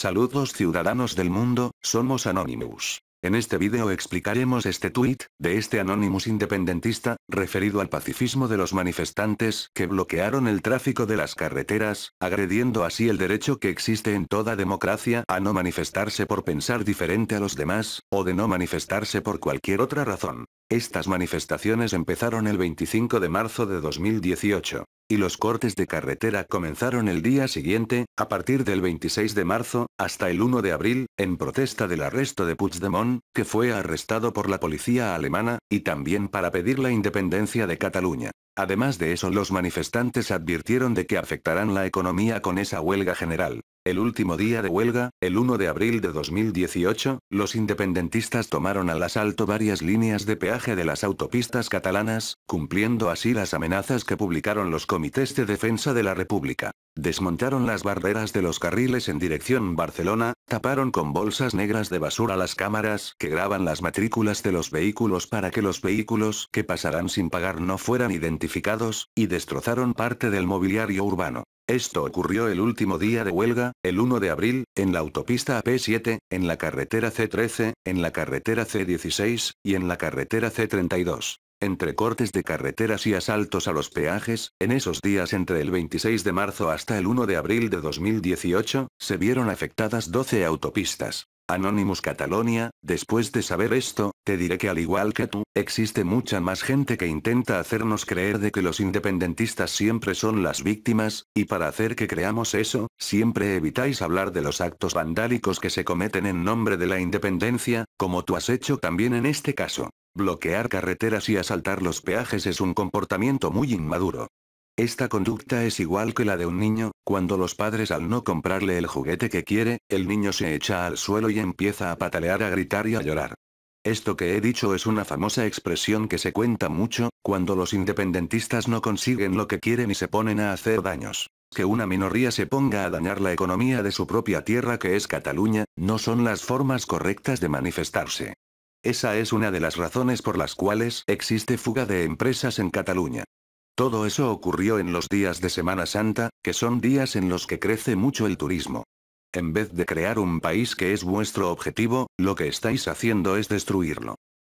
Saludos ciudadanos del mundo, somos Anonymous. En este vídeo explicaremos este tuit, de este Anonymous independentista, referido al pacifismo de los manifestantes que bloquearon el tráfico de las carreteras, agrediendo así el derecho que existe en toda democracia a no manifestarse por pensar diferente a los demás, o de no manifestarse por cualquier otra razón. Estas manifestaciones empezaron el 25 de marzo de 2018. Y los cortes de carretera comenzaron el día siguiente, a partir del 26 de marzo, hasta el 1 de abril, en protesta del arresto de Puigdemont, que fue arrestado por la policía alemana, y también para pedir la independencia de Cataluña. Además de eso, los manifestantes advirtieron de que afectarán la economía con esa huelga general. El último día de huelga, el 1 de abril de 2018, los independentistas tomaron al asalto varias líneas de peaje de las autopistas catalanas, cumpliendo así las amenazas que publicaron los comités de defensa de la República. Desmontaron las barreras de los carriles en dirección Barcelona, taparon con bolsas negras de basura las cámaras que graban las matrículas de los vehículos para que los vehículos que pasarán sin pagar no fueran identificados, y destrozaron parte del mobiliario urbano. Esto ocurrió el último día de huelga, el 1 de abril, en la autopista AP7, en la carretera C13, en la carretera C16, y en la carretera C32. Entre cortes de carreteras y asaltos a los peajes, en esos días entre el 26 de marzo hasta el 1 de abril de 2018, se vieron afectadas 12 autopistas. Anonymous Catalonia, después de saber esto, te diré que al igual que tú, existe mucha más gente que intenta hacernos creer de que los independentistas siempre son las víctimas, y para hacer que creamos eso, siempre evitáis hablar de los actos vandálicos que se cometen en nombre de la independencia, como tú has hecho también en este caso. Bloquear carreteras y asaltar los peajes es un comportamiento muy inmaduro. Esta conducta es igual que la de un niño, cuando los padres al no comprarle el juguete que quiere, el niño se echa al suelo y empieza a patalear, a gritar y a llorar. Esto que he dicho es una famosa expresión que se cuenta mucho, cuando los independentistas no consiguen lo que quieren y se ponen a hacer daños. Que una minoría se ponga a dañar la economía de su propia tierra, que es Cataluña, no son las formas correctas de manifestarse. Esa es una de las razones por las cuales existe fuga de empresas en Cataluña. Todo eso ocurrió en los días de Semana Santa, que son días en los que crece mucho el turismo. En vez de crear un país que es vuestro objetivo, lo que estáis haciendo es destruirlo.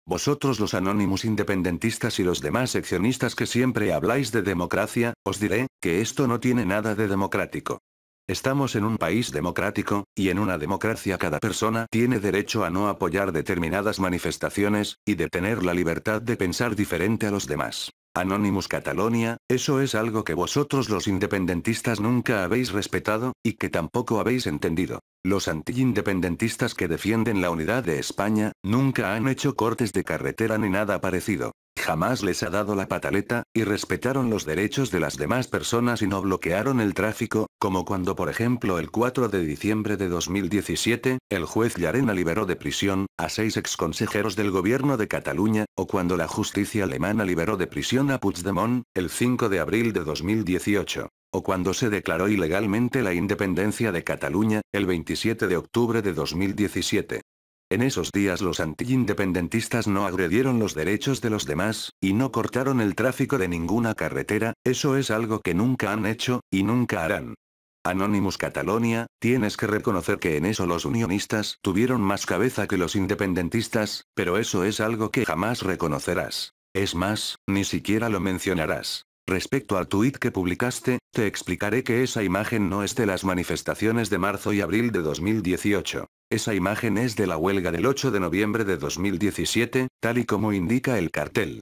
Vosotros los Anonymous independentistas y los demás seccionistas que siempre habláis de democracia, os diré, que esto no tiene nada de democrático. Estamos en un país democrático, y en una democracia cada persona tiene derecho a no apoyar determinadas manifestaciones, y de tener la libertad de pensar diferente a los demás. Anonymous Catalonia, eso es algo que vosotros los independentistas nunca habéis respetado, y que tampoco habéis entendido. Los anti-independentistas que defienden la unidad de España, nunca han hecho cortes de carretera ni nada parecido. Jamás les ha dado la pataleta, y respetaron los derechos de las demás personas y no bloquearon el tráfico, como cuando por ejemplo el 4 de diciembre de 2017, el juez Llarena liberó de prisión a 6 exconsejeros del gobierno de Cataluña, o cuando la justicia alemana liberó de prisión a Puigdemont, el 5 de abril de 2018. O cuando se declaró ilegalmente la independencia de Cataluña, el 27 de octubre de 2017. En esos días los anti-independentistas no agredieron los derechos de los demás, y no cortaron el tráfico de ninguna carretera, eso es algo que nunca han hecho, y nunca harán. Anonymous Catalonia, tienes que reconocer que en eso los unionistas tuvieron más cabeza que los independentistas, pero eso es algo que jamás reconocerás. Es más, ni siquiera lo mencionarás. Respecto al tuit que publicaste, te explicaré que esa imagen no es de las manifestaciones de marzo y abril de 2018. Esa imagen es de la huelga del 8 de noviembre de 2017, tal y como indica el cartel.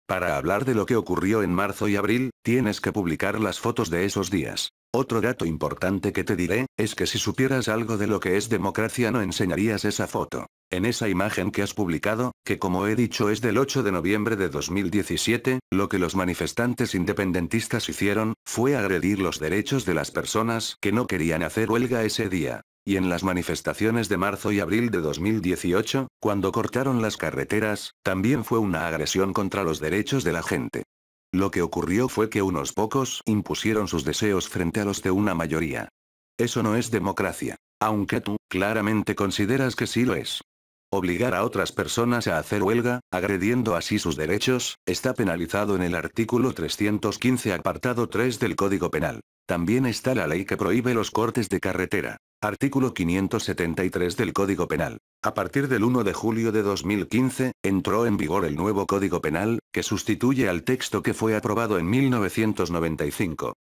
Para hablar de lo que ocurrió en marzo y abril, tienes que publicar las fotos de esos días. Otro dato importante que te diré, es que si supieras algo de lo que es democracia no enseñarías esa foto. En esa imagen que has publicado, que como he dicho es del 8 de noviembre de 2017, lo que los manifestantes independentistas hicieron, fue agredir los derechos de las personas que no querían hacer huelga ese día. Y en las manifestaciones de marzo y abril de 2018, cuando cortaron las carreteras, también fue una agresión contra los derechos de la gente. Lo que ocurrió fue que unos pocos impusieron sus deseos frente a los de una mayoría. Eso no es democracia. Aunque tú, claramente consideras que sí lo es. Obligar a otras personas a hacer huelga, agrediendo así sus derechos, está penalizado en el artículo 315 apartado 3 del Código Penal. También está la ley que prohíbe los cortes de carretera. Artículo 573 del Código Penal. A partir del 1 de julio de 2015, entró en vigor el nuevo Código Penal, que sustituye al texto que fue aprobado en 1995.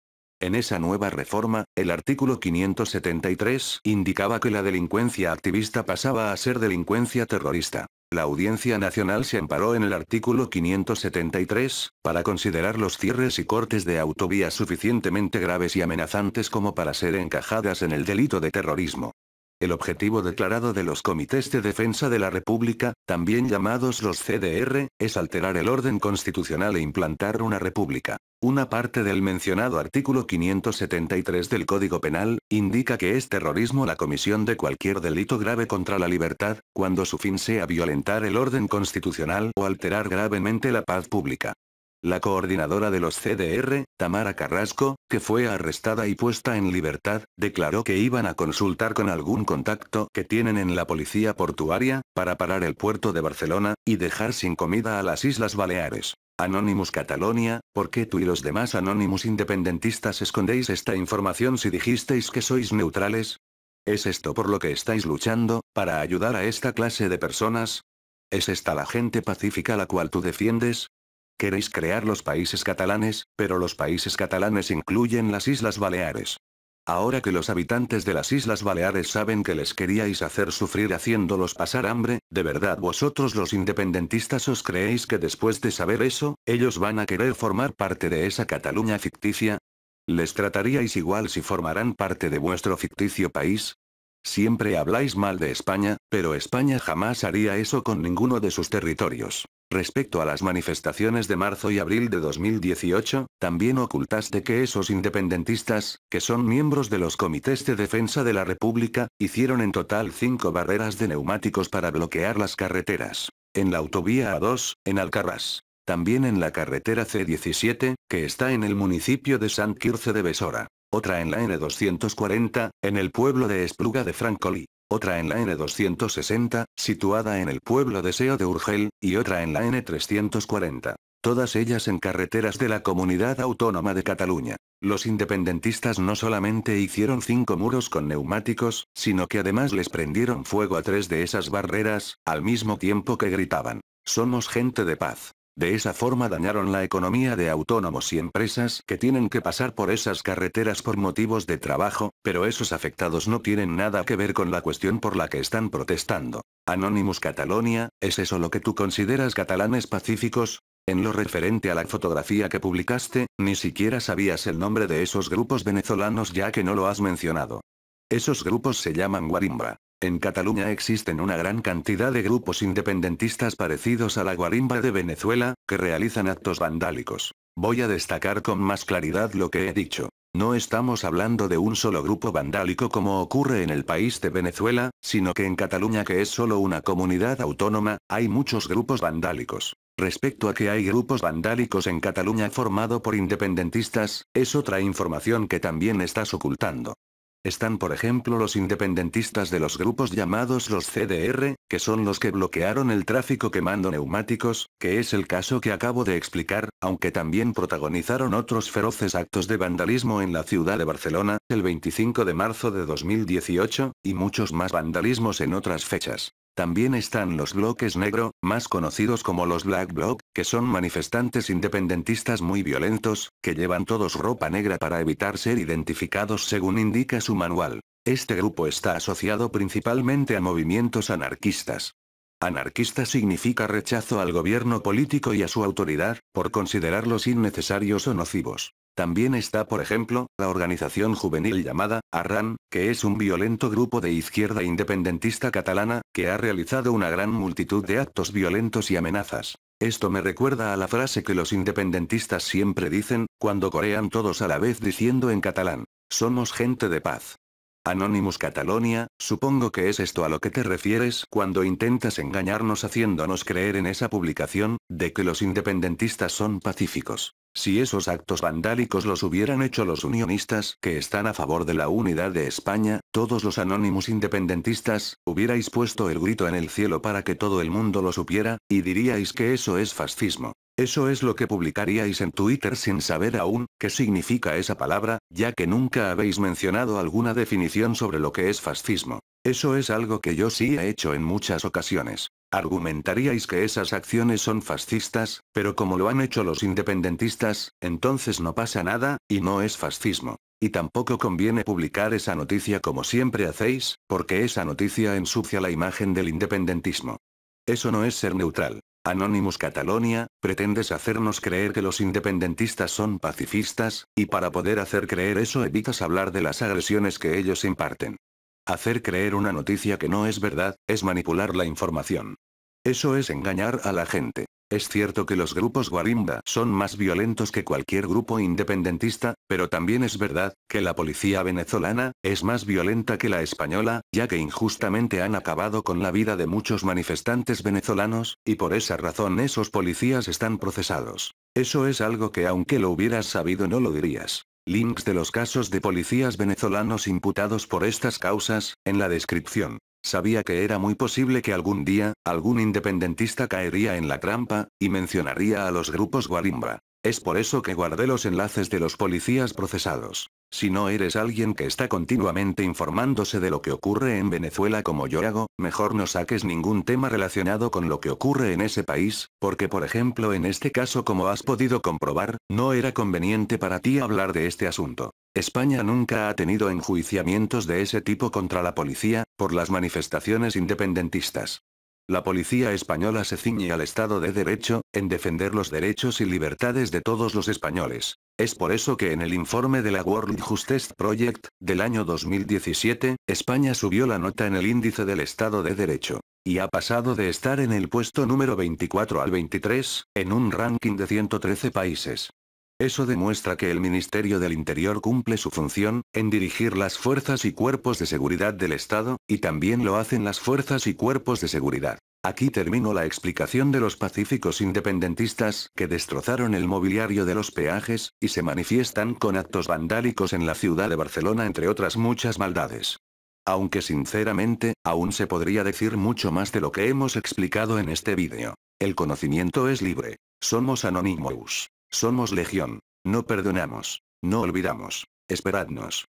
En esa nueva reforma, el artículo 573 indicaba que la delincuencia activista pasaba a ser delincuencia terrorista. La Audiencia Nacional se amparó en el artículo 573, para considerar los cierres y cortes de autovías suficientemente graves y amenazantes como para ser encajadas en el delito de terrorismo. El objetivo declarado de los Comités de Defensa de la República, también llamados los CDR, es alterar el orden constitucional e implantar una república. Una parte del mencionado artículo 573 del Código Penal, indica que es terrorismo la comisión de cualquier delito grave contra la libertad, cuando su fin sea violentar el orden constitucional o alterar gravemente la paz pública. La coordinadora de los CDR, Tamara Carrasco, que fue arrestada y puesta en libertad, declaró que iban a consultar con algún contacto que tienen en la policía portuaria, para parar el puerto de Barcelona, y dejar sin comida a las Islas Baleares. Anonymous Catalonia, ¿por qué tú y los demás Anonymous independentistas escondéis esta información si dijisteis que sois neutrales? ¿Es esto por lo que estáis luchando, para ayudar a esta clase de personas? ¿Es esta la gente pacífica a la cual tú defiendes? Queréis crear los países catalanes, pero los países catalanes incluyen las Islas Baleares. Ahora que los habitantes de las Islas Baleares saben que les queríais hacer sufrir haciéndolos pasar hambre, ¿de verdad vosotros los independentistas os creéis que después de saber eso, ellos van a querer formar parte de esa Cataluña ficticia? ¿Les trataríais igual si formaran parte de vuestro ficticio país? Siempre habláis mal de España, pero España jamás haría eso con ninguno de sus territorios. Respecto a las manifestaciones de marzo y abril de 2018, también ocultaste que esos independentistas, que son miembros de los Comités de Defensa de la República, hicieron en total 5 barreras de neumáticos para bloquear las carreteras. En la autovía A2, en Alcarrás. También en la carretera C17, que está en el municipio de Sant Quirze de Besora. Otra en la N240, en el pueblo de Espluga de Francolí. Otra en la N260, situada en el pueblo de Seo de Urgell, y otra en la N340. Todas ellas en carreteras de la Comunidad Autónoma de Cataluña. Los independentistas no solamente hicieron 5 muros con neumáticos, sino que además les prendieron fuego a 3 de esas barreras, al mismo tiempo que gritaban: "Somos gente de paz". De esa forma dañaron la economía de autónomos y empresas que tienen que pasar por esas carreteras por motivos de trabajo, pero esos afectados no tienen nada que ver con la cuestión por la que están protestando. Anonymous Catalonia, ¿es eso lo que tú consideras catalanes pacíficos? En lo referente a la fotografía que publicaste, ni siquiera sabías el nombre de esos grupos venezolanos ya que no lo has mencionado. Esos grupos se llaman Guarimba. En Cataluña existen una gran cantidad de grupos independentistas parecidos a la Guarimba de Venezuela, que realizan actos vandálicos. Voy a destacar con más claridad lo que he dicho. No estamos hablando de un solo grupo vandálico como ocurre en el país de Venezuela, sino que en Cataluña, que es solo una comunidad autónoma, hay muchos grupos vandálicos. Respecto a que hay grupos vandálicos en Cataluña formado por independentistas, es otra información que también estás ocultando. Están por ejemplo los independentistas de los grupos llamados los CDR, que son los que bloquearon el tráfico quemando neumáticos, que es el caso que acabo de explicar, aunque también protagonizaron otros feroces actos de vandalismo en la ciudad de Barcelona, el 25 de marzo de 2018, y muchos más vandalismos en otras fechas. También están los bloques negro, más conocidos como los Black Bloc, que son manifestantes independentistas muy violentos, que llevan todos ropa negra para evitar ser identificados según indica su manual. Este grupo está asociado principalmente a movimientos anarquistas. Anarquista significa rechazo al gobierno político y a su autoridad, por considerarlos innecesarios o nocivos. También está por ejemplo, la organización juvenil llamada Arran, que es un violento grupo de izquierda independentista catalana, que ha realizado una gran multitud de actos violentos y amenazas. Esto me recuerda a la frase que los independentistas siempre dicen, cuando corean todos a la vez diciendo en catalán: "Somos gente de paz". Anonymous Catalonia, supongo que es esto a lo que te refieres cuando intentas engañarnos haciéndonos creer en esa publicación, de que los independentistas son pacíficos. Si esos actos vandálicos los hubieran hecho los unionistas, que están a favor de la unidad de España, todos los Anonymous independentistas, hubierais puesto el grito en el cielo para que todo el mundo lo supiera, y diríais que eso es fascismo. Eso es lo que publicaríais en Twitter sin saber aún qué significa esa palabra, ya que nunca habéis mencionado alguna definición sobre lo que es fascismo. Eso es algo que yo sí he hecho en muchas ocasiones. Argumentaríais que esas acciones son fascistas, pero como lo han hecho los independentistas, entonces no pasa nada, y no es fascismo. Y tampoco conviene publicar esa noticia como siempre hacéis, porque esa noticia ensucia la imagen del independentismo. Eso no es ser neutral. Anonymous Catalonia, pretendes hacernos creer que los independentistas son pacifistas, y para poder hacer creer eso evitas hablar de las agresiones que ellos imparten. Hacer creer una noticia que no es verdad, es manipular la información. Eso es engañar a la gente. Es cierto que los grupos guarimba son más violentos que cualquier grupo independentista, pero también es verdad que la policía venezolana es más violenta que la española, ya que injustamente han acabado con la vida de muchos manifestantes venezolanos, y por esa razón esos policías están procesados. Eso es algo que aunque lo hubieras sabido no lo dirías. Links de los casos de policías venezolanos imputados por estas causas, en la descripción. Sabía que era muy posible que algún día, algún independentista caería en la trampa, y mencionaría a los grupos guarimba. Es por eso que guardé los enlaces de los policías procesados. Si no eres alguien que está continuamente informándose de lo que ocurre en Venezuela como yo hago, mejor no saques ningún tema relacionado con lo que ocurre en ese país, porque por ejemplo en este caso como has podido comprobar, no era conveniente para ti hablar de este asunto. España nunca ha tenido enjuiciamientos de ese tipo contra la policía, por las manifestaciones independentistas. La policía española se ciñe al Estado de Derecho, en defender los derechos y libertades de todos los españoles. Es por eso que en el informe de la World Justice Project, del año 2017, España subió la nota en el índice del Estado de Derecho. Y ha pasado de estar en el puesto número 24 al 23, en un ranking de 113 países. Eso demuestra que el Ministerio del Interior cumple su función, en dirigir las fuerzas y cuerpos de seguridad del Estado, y también lo hacen las fuerzas y cuerpos de seguridad. Aquí termino la explicación de los pacíficos independentistas que destrozaron el mobiliario de los peajes, y se manifiestan con actos vandálicos en la ciudad de Barcelona entre otras muchas maldades. Aunque sinceramente, aún se podría decir mucho más de lo que hemos explicado en este vídeo. El conocimiento es libre. Somos Anonymous. Somos Legión. No perdonamos. No olvidamos. Esperadnos.